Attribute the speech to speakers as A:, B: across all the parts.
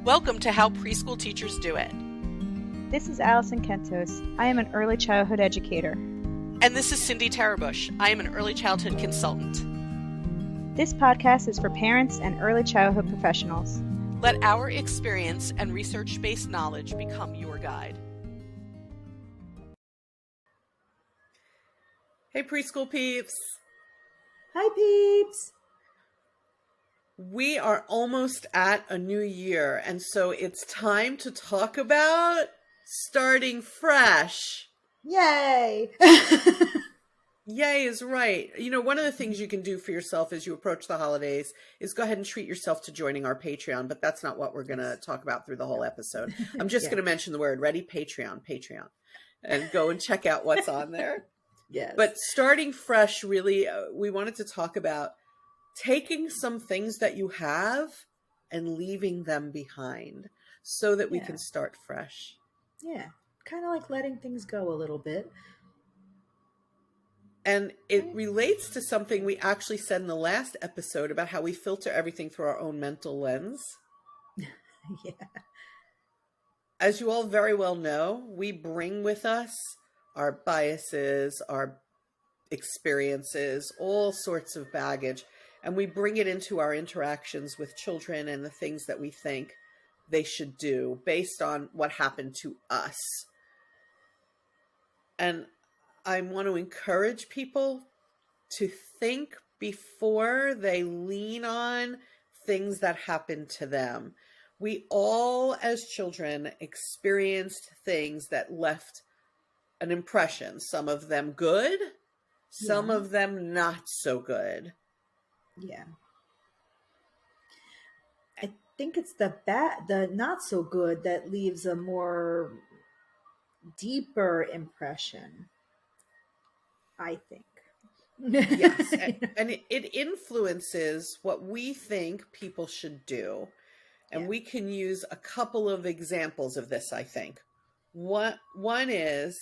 A: Welcome to How Preschool Teachers Do It.
B: This is Alison Kentos. I am an early childhood educator.
A: And this is Cindy Tarabush. I am an early childhood consultant.
B: This podcast is for parents and early childhood professionals.
A: Let our experience and research-based knowledge become your guide. Hey, preschool peeps.
C: Hi, peeps.
A: We are almost at a new year, and so it's time to talk about starting fresh.
C: Yay!
A: Yay is right. You know, one of the things you can do for yourself as you approach the holidays is go ahead and treat yourself to joining our Patreon, but that's not what we're going to talk about through the whole episode. I'm just going to mention the word. Ready? Patreon. And go and check out what's on there.
C: Yes.
A: But starting fresh, really, we wanted to talk about taking some things that you have and leaving them behind so that we can start fresh.
C: Yeah. Kind of like letting things go a little bit.
A: And it relates to something we actually said in the last episode about how we filter everything through our own mental lens.
C: Yeah.
A: As you all very well know, we bring with us our biases, our experiences, all sorts of baggage, and we bring it into our interactions with children and the things that we think they should do based on what happened to us. And I want to encourage people to think before they lean on things that happened to them. We all, as children, experienced things that left an impression. Some of them good, some of them not so good.
C: Yeah. I think it's the not so good that leaves a more deeper impression, I think.
A: Yes. And it influences what we think people should do. And we can use a couple of examples of this, I think. One is,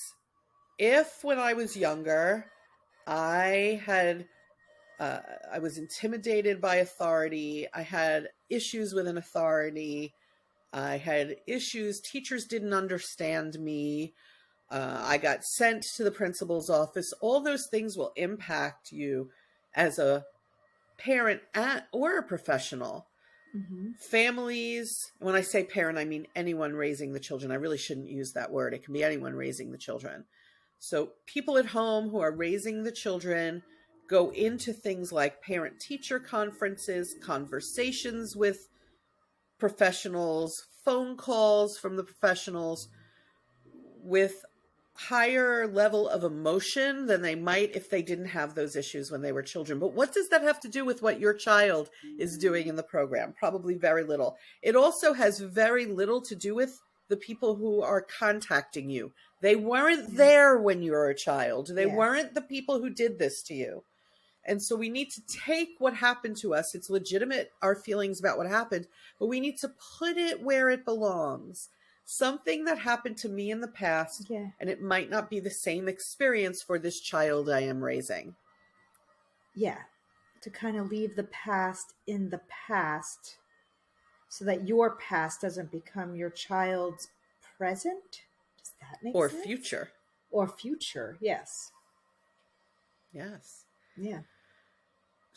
A: if when I was younger, I was intimidated by authority, I had issues with an authority, I had issues, teachers didn't understand me, I got sent to the principal's office, all those things will impact you as a parent or a professional.
C: Mm-hmm.
A: Families, when I say parent, I mean anyone raising the children. I really shouldn't use that word. It can be anyone raising the children. So people at home who are raising the children go into things like parent-teacher conferences, conversations with professionals, phone calls from the professionals with higher level of emotion than they might if they didn't have those issues when they were children. But what does that have to do with what your child is doing in the program? Probably very little. It also has very little to do with the people who are contacting you. They weren't there when you were a child. They weren't the people who did this to you. And so we need to take what happened to us. It's legitimate, our feelings about what happened, but we need to put it where it belongs. Something that happened to me in the past, and it might not be the same experience for this child I am raising.
C: Yeah. To kind of leave the past in the past so that your past doesn't become your child's present. Does that make sense?
A: Or future.
C: Or future, yes.
A: Yes.
C: Yeah.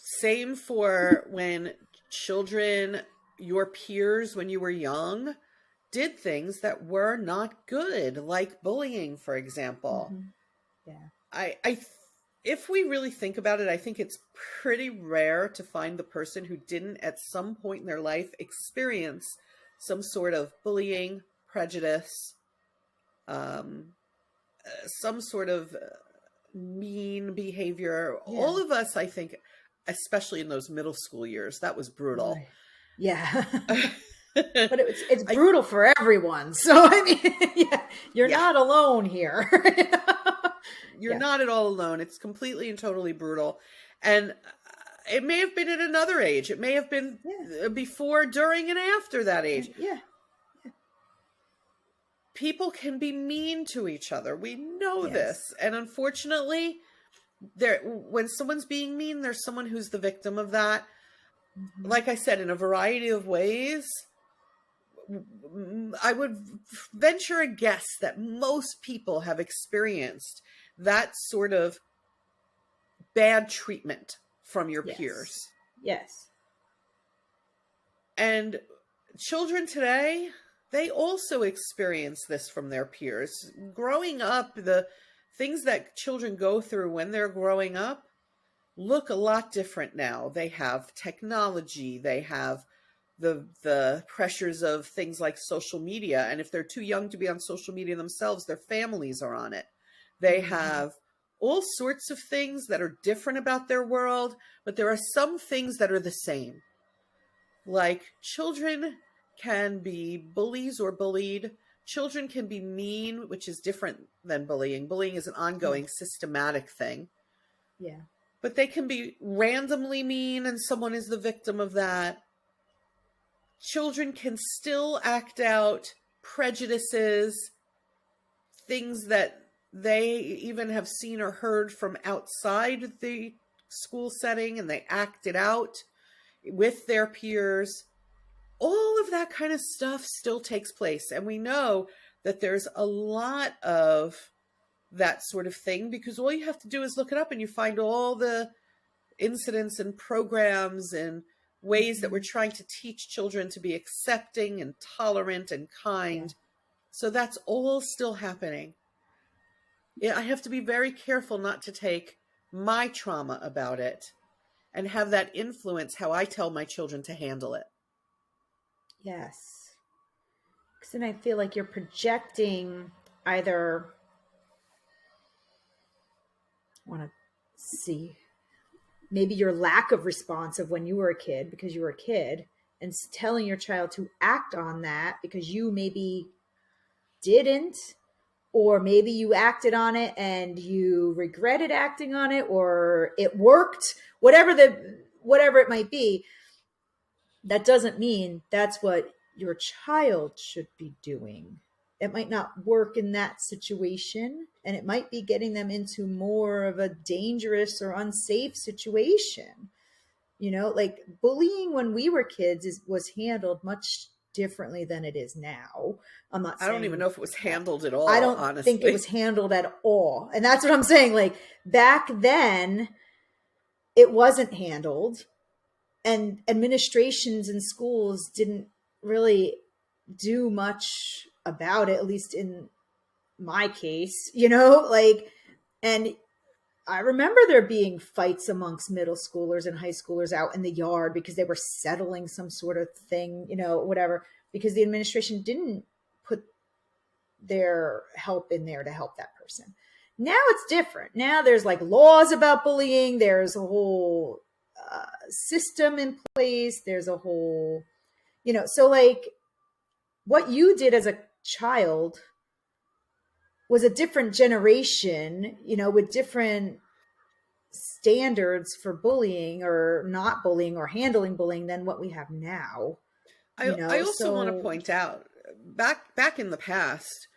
A: Same for when children, your peers when you were young, did things that were not good, like bullying, for example.
C: Mm-hmm. Yeah.
A: If we really think about it, I think it's pretty rare to find the person who didn't at some point in their life experience some sort of bullying, prejudice, some sort of mean behavior. Yeah. All of us, I think, especially in those middle school years, that was brutal.
C: Right. Yeah. But it's brutal for everyone. So, I mean, you're not alone here.
A: You're not at all alone. It's completely and totally brutal. And it may have been at another age. It may have been before, during, and after that age.
C: Yeah.
A: People can be mean to each other. We know this. And unfortunately, when someone's being mean, there's someone who's the victim of that. Mm-hmm. Like I said, in a variety of ways. I would venture a guess that most people have experienced that sort of bad treatment from your
C: Yes.
A: peers.
C: Yes.
A: And children today, they also experience this from their peers. Growing up, the things that children go through when they're growing up look a lot different now. They have technology, they have the pressures of things like social media. And if they're too young to be on social media themselves, their families are on it. They have all sorts of things that are different about their world, but there are some things that are the same. Like children can be bullies or bullied. Children can be mean, which is different than bullying. Bullying is an ongoing, systematic thing.
C: Yeah.
A: But they can be randomly mean and someone is the victim of that. Children can still act out prejudices, things that they even have seen or heard from outside the school setting, and they act it out with their peers. All of that kind of stuff still takes place. And we know that there's a lot of that sort of thing because all you have to do is look it up and you find all the incidents and programs and ways that we're trying to teach children to be accepting and tolerant and kind. So that's all still happening. I have to be very careful not to take my trauma about it and have that influence how I tell my children to handle it.
C: Yes. Because then I feel like you're projecting either, I want to see, maybe your lack of response of when you were a kid, because you were a kid, and telling your child to act on that because you maybe didn't, or maybe you acted on it and you regretted acting on it, or it worked, whatever it might be. That doesn't mean that's what your child should be doing. It might not work in that situation, and it might be getting them into more of a dangerous or unsafe situation. You know, like bullying when we were kids was handled much differently than it is now. I'm not saying,
A: I don't even know if it was handled at all,
C: I don't
A: honestly.
C: think it was handled at all. And that's what I'm saying. Like back then, it wasn't handled. And administrations in schools didn't really do much about it, at least in my case, you know, like, and I remember there being fights amongst middle schoolers and high schoolers out in the yard because they were settling some sort of thing, you know, whatever, because the administration didn't put their help in there to help that person. Now it's different. Now there's like laws about bullying. There's a whole system in place. There's a whole, you know, so like what you did as a child was a different generation, you know, with different standards for bullying or not bullying or handling bullying than what we have now.
A: I also want to point out back in the past,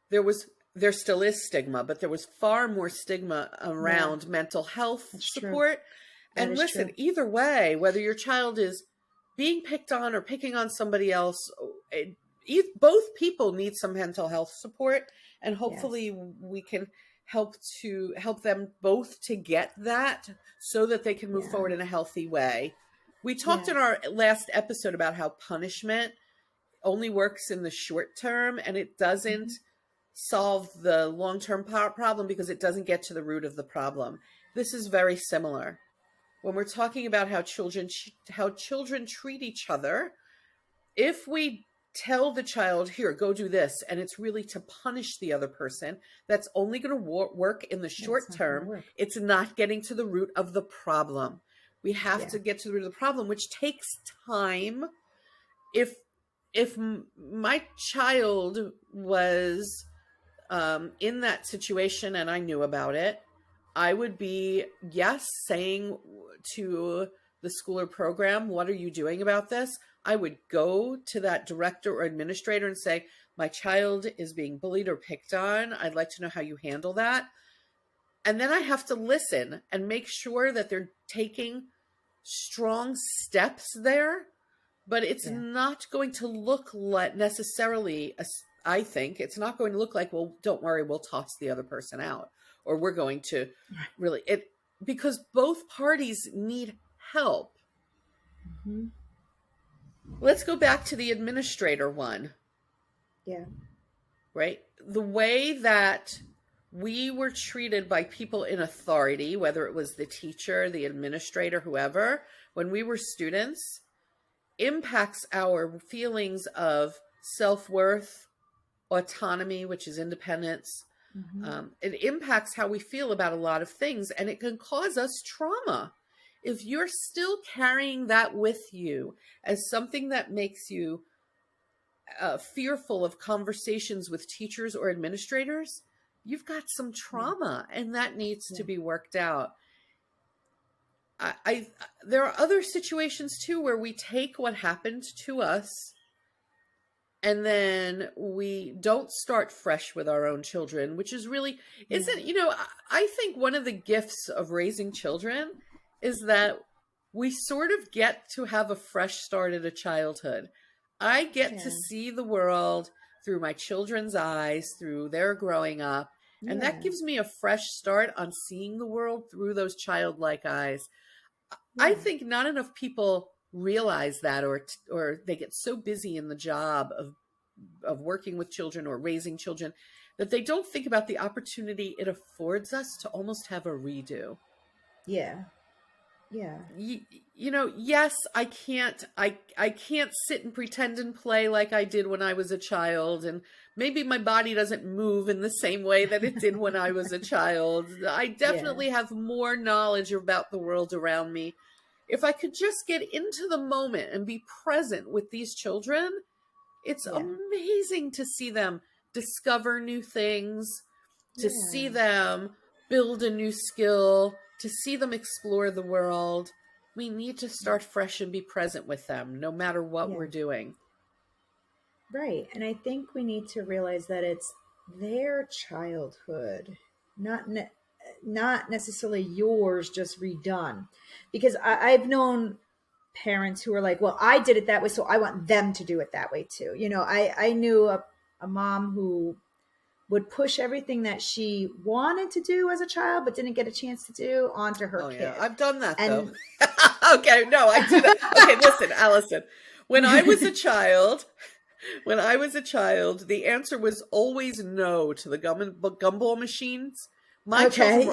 A: there still is stigma, but there was far more stigma around mental health support. And listen, either way, whether your child is being picked on or picking on somebody else, both people need some mental health support, and hopefully we can help them both to get that so that they can move forward in a healthy way. We talked in our last episode about how punishment only works in the short term, and it doesn't solve the long-term problem because it doesn't get to the root of the problem. This is very similar. When we're talking about how children treat each other, if we tell the child, here, go do this, and it's really to punish the other person, that's only going to work in the short term. It's not getting to the root of the problem. We have to get to the root of the problem, which takes time. If my child was in that situation and I knew about it, I would be, saying to the school or program, what are you doing about this? I would go to that director or administrator and say, my child is being bullied or picked on. I'd like to know how you handle that. And then I have to listen and make sure that they're taking strong steps there but it's
C: Yeah.
A: not going to look like necessarily, I think it's not going to look like, well, don't worry, we'll toss the other person out, or we're going to really, because both parties need help.
C: Mm-hmm.
A: Let's go back to the administrator one.
C: Yeah.
A: Right? The way that we were treated by people in authority, whether it was the teacher, the administrator, whoever, when we were students, impacts our feelings of self-worth, autonomy, which is independence.
C: Mm-hmm.
A: It impacts how we feel about a lot of things, and it can cause us trauma. If you're still carrying that with you as something that makes you fearful of conversations with teachers or administrators, you've got some trauma, and that needs to be worked out. There are other situations too where we take what happened to us and then we don't start fresh with our own children, which is really, isn't, I think one of the gifts of raising children is that we sort of get to have a fresh start at a childhood. I get to see the world through my children's eyes, through their growing up. And that gives me a fresh start on seeing the world through those childlike eyes. I think not enough people realize that, or they get so busy in the job of working with children or raising children that they don't think about the opportunity it affords us to almost have a redo.
C: Yeah. Yeah.
A: Yes, I can't sit and pretend and play like I did when I was a child, and maybe my body doesn't move in the same way that it did when I was a child. I definitely have more knowledge about the world around me. If I could just get into the moment and be present with these children, it's amazing to see them discover new things, to see them build a new skill, to see them explore the world. We need to start fresh and be present with them, no matter what we're doing.
C: Right. And I think we need to realize that it's their childhood, not necessarily yours just redone. Because I've known parents who are like, well, I did it that way, so I want them to do it that way too. I knew a mom who would push everything that she wanted to do as a child, but didn't get a chance to do onto her kid.
A: Yeah. I've done that though. Okay. No, I did it. Okay. Listen, Alison, when I was a child, the answer was always no to the gumball machines. My children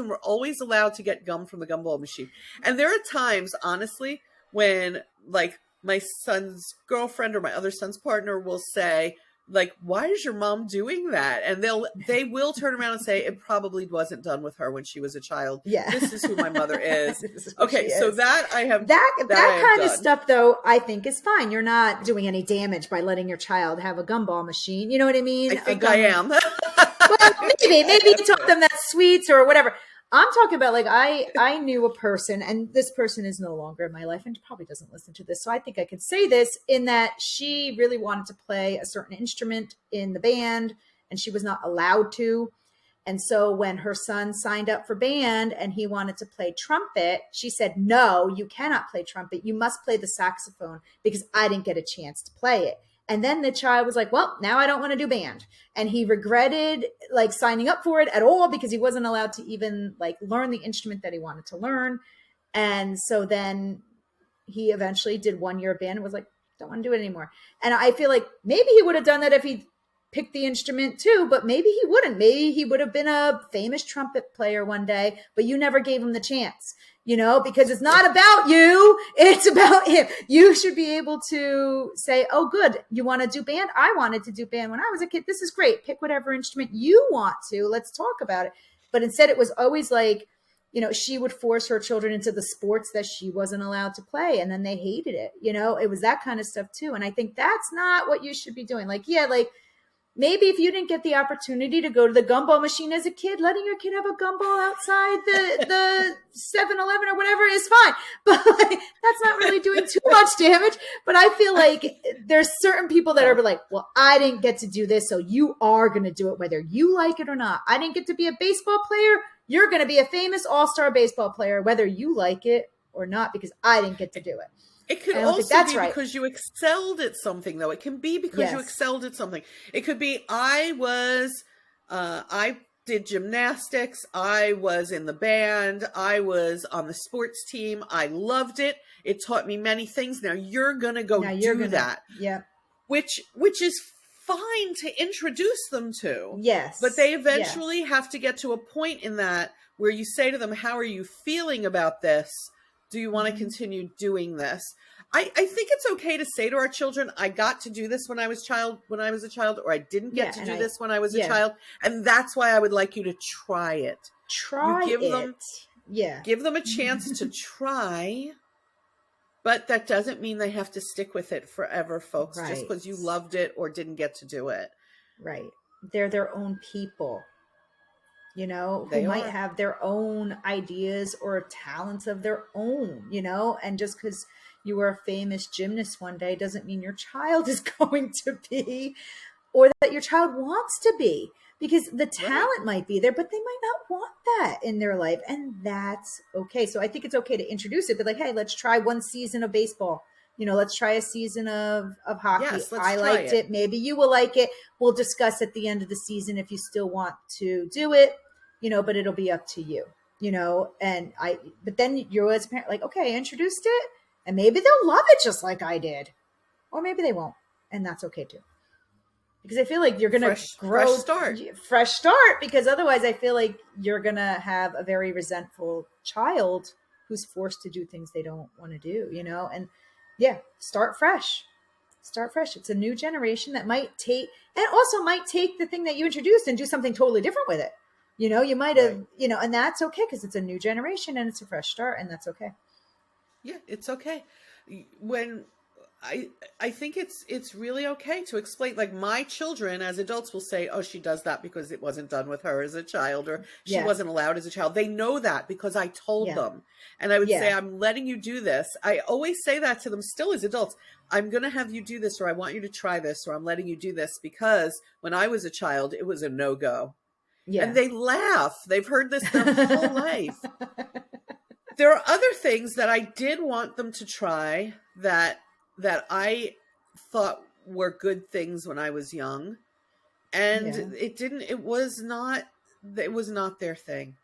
A: were always allowed to get gum from the gumball machine. And there are times, honestly, when like my son's girlfriend or my other son's partner will say, like, why is your mom doing that? And they will turn around and say, it probably wasn't done with her when she was a child. Yeah. This is who my mother is. Okay. So that I have, that
C: kind of stuff though, I think is fine. You're not doing any damage by letting your child have a gumball machine. You know what I mean?
A: I think I am.
C: Well, maybe you taught them that sweets or whatever. I'm talking about like, I knew a person, and this person is no longer in my life and probably doesn't listen to this. So I think I could say this, in that she really wanted to play a certain instrument in the band and she was not allowed to. And so when her son signed up for band and he wanted to play trumpet, she said, no, you cannot play trumpet. You must play the saxophone because I didn't get a chance to play it. And then the child was like, well, now I don't want to do band. And he regretted like signing up for it at all because he wasn't allowed to even like learn the instrument that he wanted to learn. And so then he eventually did 1 year of band and was like, don't want to do it anymore. And I feel like maybe he would have done that if he picked the instrument too, but maybe he wouldn't. Maybe he would have been a famous trumpet player one day, but you never gave him the chance, because it's not about you. It's about him. You should be able to say, oh, good. You want to do band? I wanted to do band when I was a kid. This is great. Pick whatever instrument you want to. Let's talk about it. But instead it was always like, she would force her children into the sports that she wasn't allowed to play. And then they hated it. It was that kind of stuff too. And I think that's not what you should be doing. Maybe if you didn't get the opportunity to go to the gumball machine as a kid, letting your kid have a gumball outside the 7-Eleven or whatever is fine. But that's not really doing too much damage. But I feel like there's certain people that are like, well, I didn't get to do this, so you are going to do it whether you like it or not. I didn't get to be a baseball player. You're going to be a famous all-star baseball player whether you like it or not because I didn't get to do it.
A: It could
C: I don't think
A: also
C: that's
A: be
C: right.
A: because you excelled at something, though. It can be because you
C: Yes.
A: excelled at something. It could be I did gymnastics. I was in the band. I was on the sports team. I loved it. It taught me many things. Now you're going to go
C: Now you're
A: do
C: gonna,
A: that,
C: yeah.
A: which is fine to introduce them to.
C: Yes.
A: But they
C: Yes.
A: eventually have to get to a point in that where you say to them, how are you feeling about this? Do you want to continue doing this? I think it's okay to say to our children, I got to do this when I was a child, or I didn't get to do this when I was a child. And that's why I would like you to try it.
C: Try
A: you give
C: it.
A: them, give them a chance to try, but that doesn't mean they have to stick with it forever, folks, just because you loved it or didn't get to do it.
C: Right. They're their own people, you know, who might have their own ideas or talents of their own, you know, and just because you were a famous gymnast one day doesn't mean your child is going to be, or that your child wants to be, because the talent might be there, but they might not want that in their life. And that's okay. So I think it's okay to introduce it, but like, hey, let's try one season of baseball. You know, let's try a season of hockey.
A: Yes,
C: I liked it. Maybe you will like it. We'll discuss at the end of the season if you still want to do it, you know, but it'll be up to you, you know. But then you're as a parent, like, okay, I introduced it, and maybe they'll love it just like I did, or maybe they won't, and that's okay too. Because I feel like you're going to grow fresh start, because otherwise I feel like you're going to have a very resentful child who's forced to do things they don't want to do, you know. And yeah, start fresh. It's a new generation that might take the thing that you introduced and do something totally different with it. You know, you might have, you know, and that's okay, because it's a new generation and it's a fresh start, and that's okay.
A: Yeah, it's okay. When I think it's really okay to explain, like, my children as adults will say, oh, she does that because it wasn't done with her as a child, or she wasn't allowed as a child. They know that because I told them. And I would say, I'm letting you do this. I always say that to them still as adults. I'm going to have you do this, or I want you to try this, or I'm letting you do this because when I was a child, it was a no-go. Yeah. And they laugh. They've heard this their whole life. There are other things that I did want them to try that I thought were good things when I was young. And it was not their thing.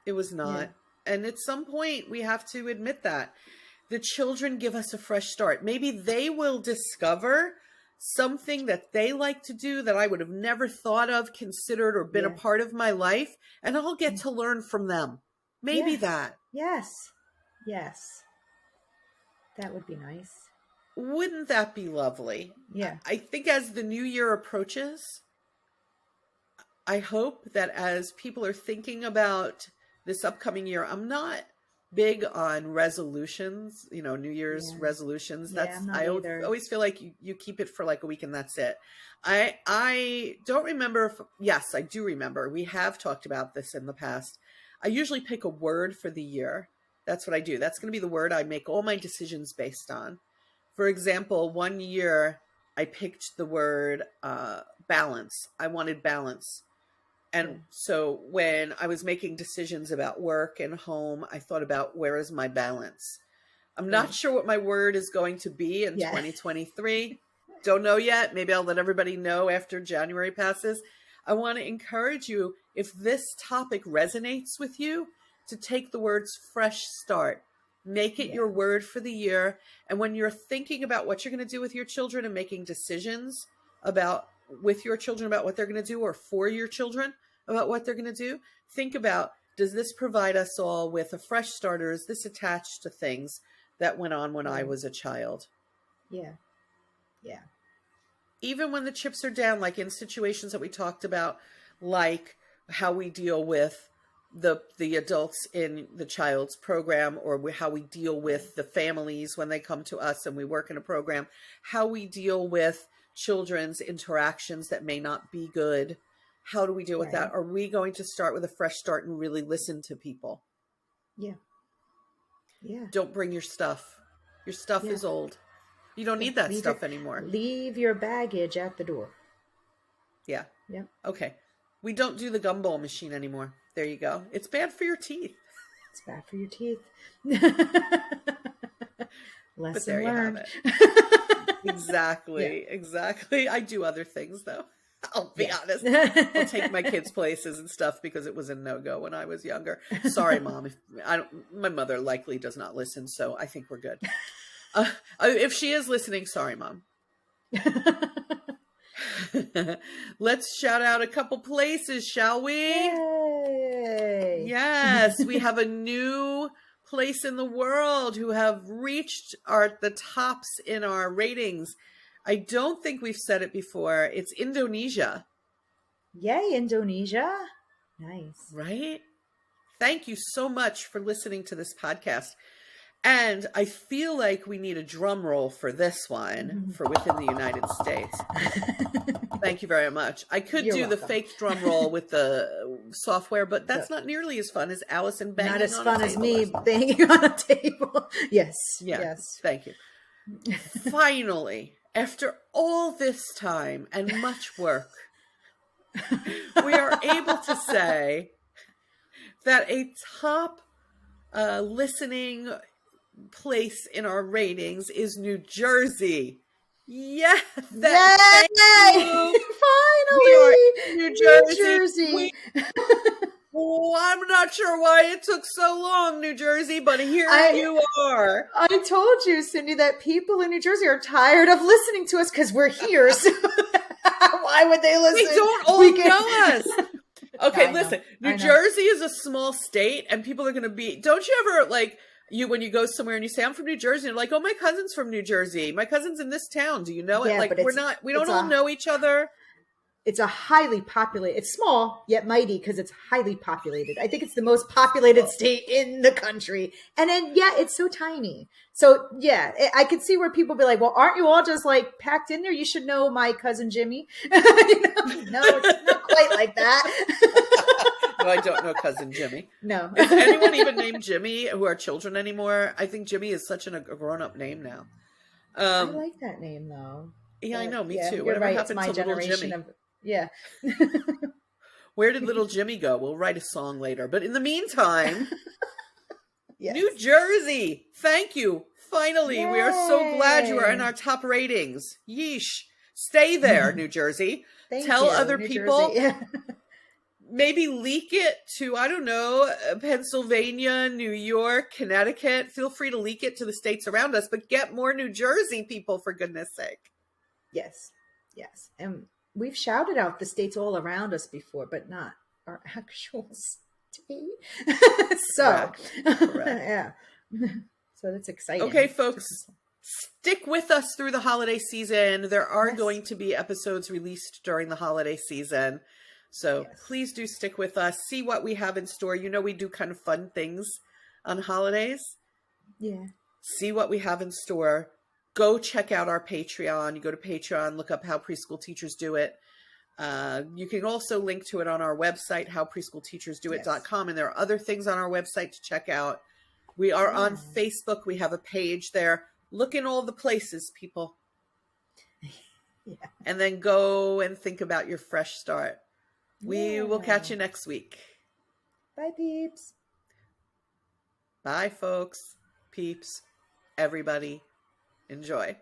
A: It was not. Yeah. And at some point we have to admit that. The children give us a fresh start. Maybe they will discover something that they like to do that I would have never thought of, considered, or been a part of my life. And I'll get to learn from them. Maybe that.
C: Yes. That would be nice.
A: Wouldn't that be lovely?
C: Yeah.
A: I think as the new year approaches, I hope that as people are thinking about this upcoming year, I'm not big on resolutions, you know, New Year's resolutions. I always feel like you keep it for like a week and that's it. I don't remember yes, I do remember. We have talked about this in the past. I usually pick a word for the year. That's what I do. That's going to be the word I make all my decisions based on. For example, one year I picked the word balance. I wanted balance. And so when I was making decisions about work and home, I thought about, where is my balance? I'm not sure what my word is going to be in 2023. Don't know yet. Maybe I'll let everybody know after January passes. I want to encourage you, if this topic resonates with you, to take the words fresh start. Make it your word for the year. And when you're thinking about what you're going to do with your children and making decisions with your children about what they're going to do, or for your children about what they're going to do, think about, does this provide us all with a fresh start, or is this attached to things that went on when I was a child? Yeah. Even when the chips are down, like in situations that we talked about, like how we deal with the adults in the child's program, or how we deal with the families when they come to us and we work in a program, how we deal with children's interactions that may not be good. How do we deal with that? Are we going to start with a fresh start and really listen to people? Yeah. Don't bring your stuff. Your stuff is old. You don't need that stuff anymore.
C: Leave your baggage at the door.
A: Yeah. Okay. We don't do the gumball machine anymore. There you go. It's bad for your teeth.
C: It's bad for your teeth.
A: But there
C: Lesson
A: you have
C: learned.
A: it. Exactly. I do other things though. I'll be honest. I'll take my kids places and stuff because it was a no-go when I was younger. Sorry, Mom. My mother likely does not listen, so I think we're good. If she is listening, sorry, Mom. Let's shout out a couple places, shall we?
C: Yay.
A: Yes, we have a new place in the world who have reached the tops in our ratings. I don't think we've said it before. It's Indonesia.
C: Yay, Indonesia. Nice.
A: Right? Thank you so much for listening to this podcast. And I feel like we need a drum roll for this one for within the United States. Thank you very much. I could
C: You're
A: do
C: welcome.
A: the fake drum roll with the software, but that's not nearly as fun as Allison banging on a table.
C: Not as fun as me banging on a table. Yes.
A: Yeah.
C: Yes.
A: Thank you. Finally, after all this time and much work, we are able to say that a top listening place in our ratings is New Jersey. Yes,
C: Yay! Finally,
A: New
C: Jersey.
A: Well, I'm not sure why it took so long, New Jersey, but here you are.
C: I told you, Cindy, that people in New Jersey are tired of listening to us because we're here. So why would they listen?
A: They don't all know us. Okay, listen. New Jersey is a small state, and people are going to be. Don't you ever when you go somewhere and you say I'm from New Jersey, and you're like, oh, my cousin's from New Jersey. My cousin's in this town. Do you know it?
C: Yeah,
A: like we don't all know each other.
C: It's a highly populated. It's small yet mighty because it's highly populated. I think it's the most populated state in the country, and then it's so tiny. So I could see where people be like, well, aren't you all just like packed in there? You should know my cousin Jimmy. No, it's not quite like that.
A: No, I don't know cousin Jimmy.
C: No.
A: Is anyone even named Jimmy who are children anymore? I think Jimmy is such a grown-up name now.
C: I like that name though.
A: Yeah, I know. Me too.
C: You're
A: Whatever
C: right.
A: happened
C: It's my
A: to little
C: generation
A: Jimmy? Where did little Jimmy go? We'll write a song later. But in the meantime, yes. New Jersey. Thank you. Finally, Yay. We are so glad you are in our top ratings. Yeesh. Stay there, New Jersey. Tell other New people. Maybe leak it to, I don't know, Pennsylvania, New York, Connecticut. Feel free to leak it to the states around us, but get more New Jersey people, for goodness sake.
C: Yes. And we've shouted out the states all around us before, but not our actual state. So,
A: Correct.
C: So that's exciting.
A: Okay, folks, stick with us through the holiday season. There are going to be episodes released during the holiday season. So please do stick with us. See what we have in store. You know, we do kind of fun things on holidays.
C: Yeah.
A: See what we have in store. Go check out our Patreon. You go to Patreon, look up How Preschool Teachers Do It. You can also link to it on our website, howpreschoolteachersdoit.com. And there are other things on our website to check out. We are on Facebook. We have a page there. Look in all the places, people. And then go and think about your fresh start. We will catch you next week.
C: Bye, peeps.
A: Bye, folks, peeps, everybody. Enjoy.